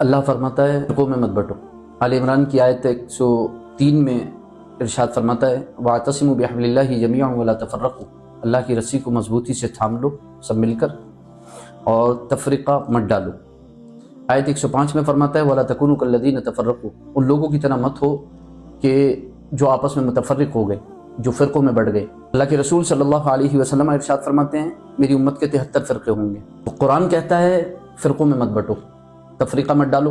اللہ فرماتا ہے فرقوں میں مت بٹو۔ آل عمران کی آیت 103 میں ارشاد فرماتا ہے وَاعْتَصِمُوا بِحَبْلِ اللَّهِ جَمِيعًا وَلَا تَفَرَّقُوا، اللہ کی رسی کو مضبوطی سے تھام لو سب مل کر اور تفرقہ مت ڈالو۔ آیت 105 میں فرماتا ہے وَلَا تَكُونُوا كَالَّذِينَ تَفَرَّقُوا، ان لوگوں کی طرح مت ہو کہ جو آپس میں متفرق ہو گئے، جو فرقوں میں بڑھ گئے۔ اللہ کے رسول صلی اللہ علیہ وسلم ارشاد فرماتے ہیں میری امت کے 73 فرقے ہوں گے۔ تو قرآن کہتا ہے فرقوں میں مت بٹو، تفریقہ مت ڈالو۔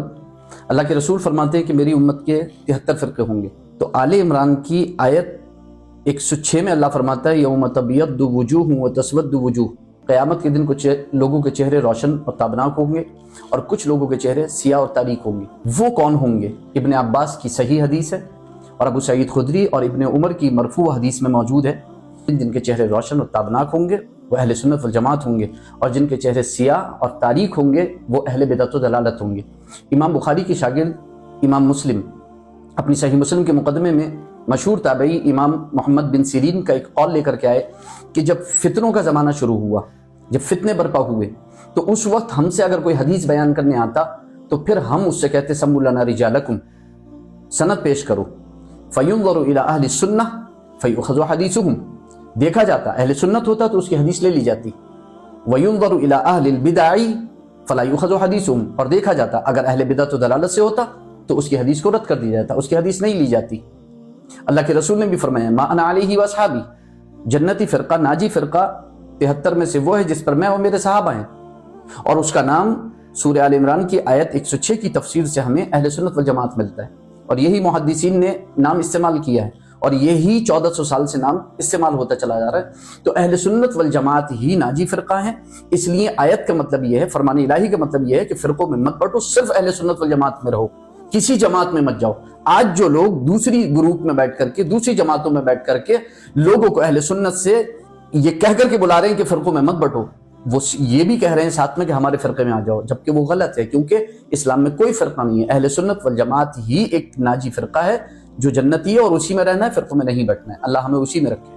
اللہ کے رسول فرماتے ہیں کہ میری امت کے 73 فرقے ہوں گے۔ تو آل عمران کی آیت 106 میں اللہ فرماتا ہے یوم تبیض وجوہ وتسود وجوہ، قیامت کے دن کچھ لوگوں کے چہرے روشن اور تابناک ہوں گے اور کچھ لوگوں کے چہرے سیاہ اور تاریک ہوں گے۔ وہ کون ہوں گے؟ ابن عباس کی صحیح حدیث ہے اور ابو سعید خدری اور ابن عمر کی مرفوع حدیث میں موجود ہے، جن کے چہرے روشن اور تابناک ہوں گے وہ اہل سنت والجماعت ہوں گے، اور جن کے چہرے سیاہ اور تاریک ہوں گے وہ اہل بدعت و دلالت ہوں گے۔ امام بخاری کی شاگرد امام مسلم اپنی صحیح مسلم کے مقدمے میں مشہور تابعی امام محمد بن سیرین کا ایک قول لے کر کے آئے کہ جب فتنوں کا زمانہ شروع ہوا، جب فتنے برپا ہوئے، تو اس وقت ہم سے اگر کوئی حدیث بیان کرنے آتا تو پھر ہم اس سے کہتے سموا لنا رجالکم، سند پیش کرو، فینظر الی اہل السنہ فیؤخذ حدیثہم، دیکھا جاتا اہل سنت ہوتا تو اس کی حدیث لے لی جاتی، وینظر الی اہل البدع فلا یؤخذ حدیثہم، اور دیکھا جاتا اگر اہل بدعت و دلالت سے ہوتا تو اس کی حدیث کو رد کر دیا جاتا، اس کی حدیث نہیں لی جاتی۔ اللہ کے رسول نے بھی فرمایا ما انا علیہ واصحابی، جنتی فرقہ ناجی فرقہ 73 میں سے وہ ہے جس پر میں اور میرے صحابہ ہیں، اور اس کا نام سورہ آل عمران کی آیت 106 کی تفسیر سے ہمیں اہل سنت والجماعت ملتا ہے، اور یہی محدثین نے نام استعمال کیا ہے اور یہی 1400 سال سے نام استعمال ہوتا چلا جا رہا ہے۔ تو اہل سنت والجماعت ہی ناجی فرقہ ہیں، اس لیے آیت کا مطلب یہ ہے، فرمان الہی کا مطلب یہ ہے کہ فرقوں میں مت بٹو، صرف اہل سنت والجماعت میں رہو، کسی جماعت میں مت جاؤ۔ آج جو لوگ دوسری گروپ میں بیٹھ کر کے، دوسری جماعتوں میں بیٹھ کر کے لوگوں کو اہل سنت سے یہ کہہ کر کے بلا رہے ہیں کہ فرقوں میں مت بٹو، وہ یہ بھی کہہ رہے ہیں ساتھ میں کہ ہمارے فرقے میں آ جاؤ، جبکہ وہ غلط ہے، کیونکہ اسلام میں کوئی فرقہ نہیں ہے۔ اہل سنت والجماعت ہی ایک ناجی فرقہ ہے جو جنتی ہے، اور اسی میں رہنا ہے، فرقوں میں نہیں بیٹھنا ہے۔ اللہ ہمیں اسی میں رکھے۔